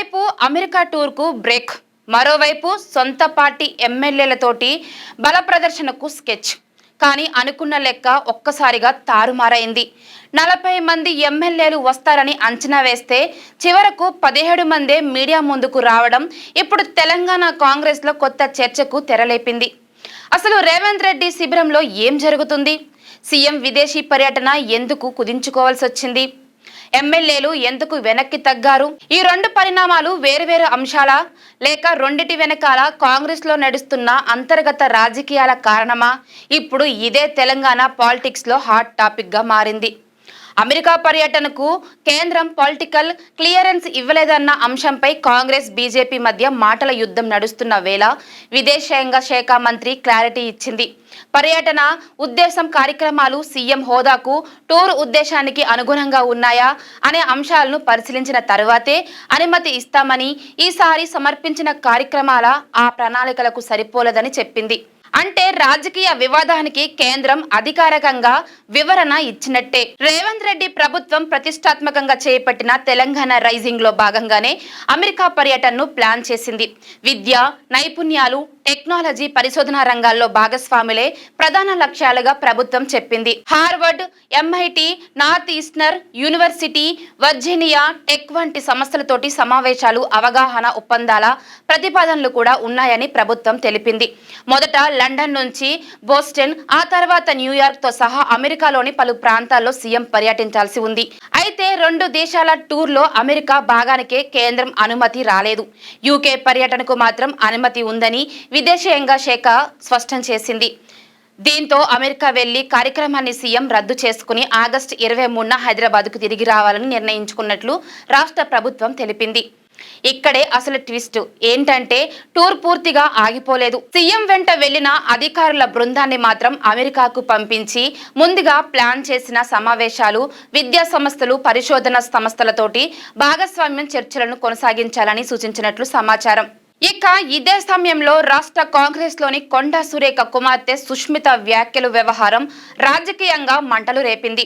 ఒకవైపు America టూర్కు break, మరోవైపు సొంత పార్టీ ఎమ్మెల్యేలతోటి బల ప్రదర్శనకు స్కెచ్. కానీ అనుకున్న లెక్క ఒక్కసారిగా తారుమారైంది. 40 మంది ఎమ్మెల్యేలు వస్తారని అంచనా వేస్తే చివరకు 17 మందే మీడియా ముందుకు రావడం ఇప్పుడు తెలంగాణ కాంగ్రెస్లో కొత్త చర్చకు తెరలేపింది. అసలు రేవంత్ రెడ్డి శిబిరంలో ఏం జరుగుతుంది? సీఎం విదేశీ పర్యటన ఎందుకు కుదించుకోవాల్సి వచ్చింది? ఎమ్మెల్యేలు ఎందుకు వెనక్కి తగ్గారు? ఈ రెండు పరిణామాలు వేరువేరు అంశాలా, లేక రెండిటి వెనకాల కాంగ్రెస్ లో నడుస్తున్న అంతర్గత రాజకీయాల కారణమా? ఇప్పుడు ఇదే తెలంగాణ పాలిటిక్స్ లో హాట్ టాపిక్ గా మారింది. అమెరికా పర్యటనకు కేంద్రం పొలిటికల్ క్లియరెన్స్ ఇవ్వలేదన్న అంశంపై కాంగ్రెస్ బీజేపీ మధ్య మాటల యుద్ధం నడుస్తున్న వేళ విదేశాంగ శాఖ మంత్రి క్లారిటీ ఇచ్చింది. పర్యటన ఉద్దేశం, కార్యక్రమాలు సీఎం హోదాకు, టూర్ ఉద్దేశానికి అనుగుణంగా ఉన్నాయా అనే అంశాలను పరిశీలించిన తరువాతే అనుమతి ఇస్తామని, ఈసారి సమర్పించిన కార్యక్రమాల ఆ ప్రణాళికలకు సరిపోలేదని చెప్పింది. అంటే రాజకీయ వివాదానికి కేంద్రం అధికారికంగా వివరణ ఇచ్చినట్టే. రేవంత్ రెడ్డి ప్రభుత్వం ప్రతిష్టాత్మకంగా చేపట్టిన తెలంగాణ రైజింగ్ లో భాగంగానే అమెరికా పర్యటనను ప్లాన్ చేసింది. విద్య, నైపుణ్యాలు, టెక్నాలజీ, పరిశోధన రంగాల్లో భాగస్వాములే ప్రధాన లక్ష్యాలుగా ప్రభుత్వం చెప్పింది. Harvard, MIT, north eastern university, Virginia tech వంటి సంస్థలతోటి సమావేశాలు, అవగాహన ఒప్పందాల ప్రతిపాదనలు కూడా ఉన్నాయని ప్రభుత్వం తెలిపింది. మొదట లండన్ నుంచి బోస్టన్, ఆ తర్వాత న్యూయార్క్ తో సహా అమెరికాలోని పలు ప్రాంతాల్లో సీఎం పర్యటించాల్సి ఉంది. అయితే రెండు దేశాల టూర్ లో అమెరికా భాగానికే కేంద్రం అనుమతి రాలేదు. యూకే పర్యటనకు మాత్రం అనుమతి ఉందని విదేశాంగ శాఖ స్పష్టం చేసింది. దీంతో అమెరికా వెళ్లి కార్యక్రమాన్ని సీఎం రద్దు చేసుకుని ఆగస్టు 23న హైదరాబాద్కు తిరిగి రావాలని నిర్ణయించుకున్నట్లు రాష్ట్ర ప్రభుత్వం తెలిపింది. ఇక్కడే అసలు ట్విస్ట్ ఏంటంటే టూర్ పూర్తిగా ఆగిపోలేదు. సీఎం వెంట వెళ్లిన అధికారుల బృందాన్ని మాత్రం అమెరికాకు పంపించి ముందుగా ప్లాన్ చేసిన సమావేశాలు, విద్యా సంస్థలు, పరిశోధన సంస్థలతోటి భాగస్వామ్యం చర్చలను కొనసాగించాలని సూచించినట్లు సమాచారం. ఇక ఇదే సమయంలో రాష్ట్ర కాంగ్రెస్ లోని కొండా సురేఖ కుమార్తె సుష్మిత వ్యాఖ్యలు వ్యవహారం రాజకీయంగా మంటలు రేపింది.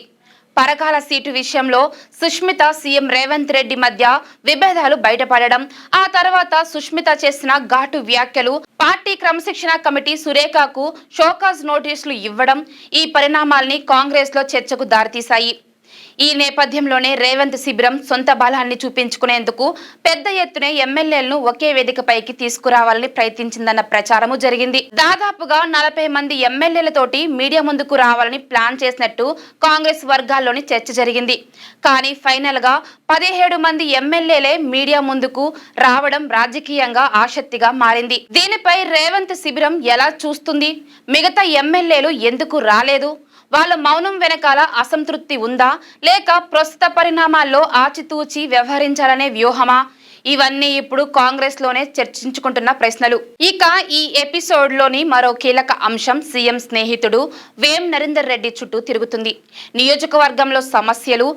పరకాల సీటు విషయంలో సుష్మిత, సీఎం రేవంత్ రెడ్డి మధ్య విభేదాలు బయటపడడం, ఆ తర్వాత సుష్మిత చేసిన ఘాటు వ్యాఖ్యలు, పార్టీ క్రమశిక్షణ కమిటీ సురేఖకు షోకాజ్ నోటీసులు ఇవ్వడం, ఈ పరిణామాల్ని కాంగ్రెస్ లో చర్చకు దారితీశాయి. ఈ నేపథ్యంలోనే రేవంత్ శిబిరం సొంత బలాన్ని చూపించుకునేందుకు పెద్ద ఎత్తున ఎమ్మెల్యేలను ఒకే వేదికపైకి తీసుకురావాలని ప్రయత్నించిందన్న ప్రచారము జరిగింది. దాదాపుగా 40 మంది ఎమ్మెల్యేలతోటి మీడియా ముందుకు రావాలని ప్లాన్ చేసినట్టు కాంగ్రెస్ వర్గాల్లోని చర్చ జరిగింది. కానీ ఫైనల్ గా 17 మంది ఎమ్మెల్యేలే మీడియా ముందుకు రావడం రాజకీయంగా ఆసక్తిగా మారింది. దీనిపై రేవంత్ శిబిరం ఎలా చూస్తుంది? మిగతా ఎమ్మెల్యేలు ఎందుకు రాలేదు? వాళ్ళ మౌనం వెనకాల అసంతృప్తి ఉందా, లేక ప్రస్తుత పరిణామాల్లో ఆచితూచి వ్యవహరించాలనే వ్యూహమా? ఇవన్నీ ఇప్పుడు కాంగ్రెస్ లోనే చర్చించుకుంటున్న ప్రశ్నలు. ఇక ఈ ఎపిసోడ్ లోని మరో కీలక అంశం సీఎం స్నేహితుడు వేం నరేందర్ రెడ్డి చుట్టూ తిరుగుతుంది. నియోజకవర్గంలో సమస్యలు,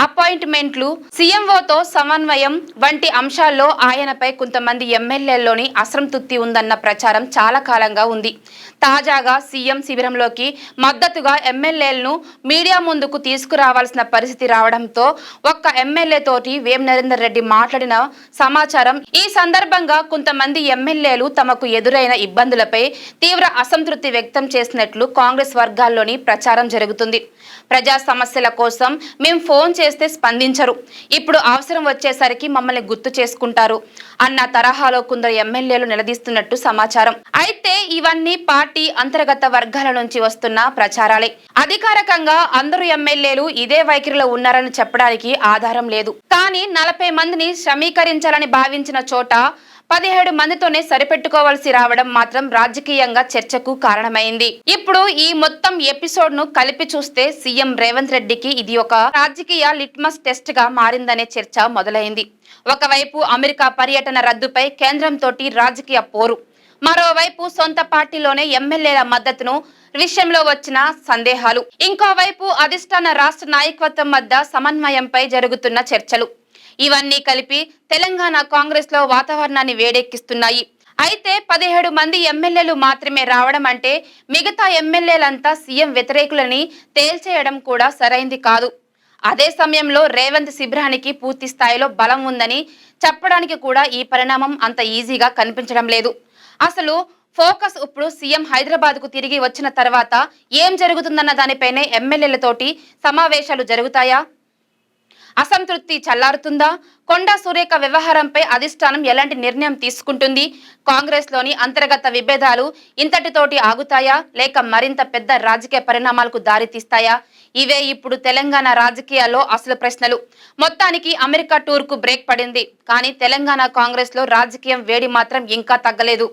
అపాయింట్మెంట్లు, సీఎంఓతో సమన్వయం వంటి అంశాల్లో ఆయనపై కొంతమంది ఎమ్మెల్యేల్లోని అసంతృప్తి ఉందన్న ప్రచారం చాలా కాలంగా ఉంది. తాజాగా సీఎం శిబిరంలోకి మద్దతుగా ఎమ్మెల్యేలను మీడియా ముందుకు తీసుకురావాల్సిన పరిస్థితి రావడంతో ఒక్క ఎమ్మెల్యే తోటి వేం నరేందర్ రెడ్డి మాట్లాడిన సమాచారం. ఈ సందర్భంగా కొంతమంది ఎమ్మెల్యేలు తమకు ఎదురైన ఇబ్బందులపై తీవ్ర అసంతృప్తి వ్యక్తం చేసినట్లు కాంగ్రెస్ వర్గాల్లోని ప్రచారం జరుగుతుంది. ప్రజా సమస్యల కోసం మేం ఫోన్ చేస్తే స్పందించరు, ఇప్పుడు అవసరం వచ్చేసరికి మమ్మల్ని గుర్తు చేసుకుంటారు అన్న తరహాలో కొందరు ఎమ్మెల్యేలు నిలదీస్తున్నట్టు సమాచారం. అయితే ఇవన్నీ పార్టీ అంతర్గత వర్గాల నుంచి వస్తున్న ప్రచారాలే. అధికారికంగా అందరూ ఎమ్మెల్యేలు ఇదే వైఖరిలో ఉన్నారని చెప్పడానికి ఆధారం లేదు. కానీ 40 మందిని సమీకరించాలని భావించిన చోట 17 మందితోనే సరిపెట్టుకోవాల్సి రావడం మాత్రం రాజకీయంగా చర్చకు కారణమైంది. ఇప్పుడు ఈ మొత్తం ఎపిసోడ్ ను కలిపి చూస్తే సీఎం రేవంత్ రెడ్డికి ఇది ఒక రాజకీయ లిట్మస్ టెస్ట్ గా మారిందనే చర్చ మొదలైంది. ఒకవైపు అమెరికా పర్యటన రద్దుపై కేంద్రంతో రాజకీయ పోరు, మరోవైపు సొంత పార్టీలోనే ఎమ్మెల్యేల మద్దతును విషయంలో వచ్చిన సందేహాలు, ఇంకోవైపు అధిష్టాన రాష్ట్ర నాయకత్వం మధ్య సమన్వయంపై జరుగుతున్న చర్చలు. ఇవన్నీ కలిపి తెలంగాణ కాంగ్రెస్ లో వాతావరణాన్ని వేడెక్కిస్తున్నాయి. అయితే 17 మంది ఎమ్మెల్యేలు మాత్రమే రావడం అంటే మిగతా ఎమ్మెల్యేలంతా సీఎం వ్యతిరేకులని తేల్చేయడం కూడా సరైంది కాదు. అదే సమయంలో రేవంత్ శిబిరానికి పూర్తి స్థాయిలో బలం ఉందని చెప్పడానికి కూడా ఈ పరిణామం అంత ఈజీగా కనిపించడం లేదు. అసలు ఫోకస్ ఇప్పుడు సీఎం హైదరాబాద్కు తిరిగి వచ్చిన తర్వాత ఏం జరుగుతుందన్న దానిపైనే ఎమ్మెల్యేలతోటి సమావేశాలు జరుగుతాయా? అసంతృప్తి చల్లారుతుందా? కొండా సురేఖ వ్యవహారంపై అధిష్టానం ఎలాంటి నిర్ణయం తీసుకుంటుంది? కాంగ్రెస్లోని అంతర్గత విభేదాలు ఇంతటితోటి ఆగుతాయా, లేక మరింత పెద్ద రాజకీయ పరిణామాలకు దారితీస్తాయా? ఇవే ఇప్పుడు తెలంగాణ రాజకీయాల్లో అసలు ప్రశ్నలు. మొత్తానికి అమెరికా టూర్కు బ్రేక్ పడింది, కానీ తెలంగాణ కాంగ్రెస్లో రాజకీయం వేడి మాత్రం ఇంకా తగ్గలేదు.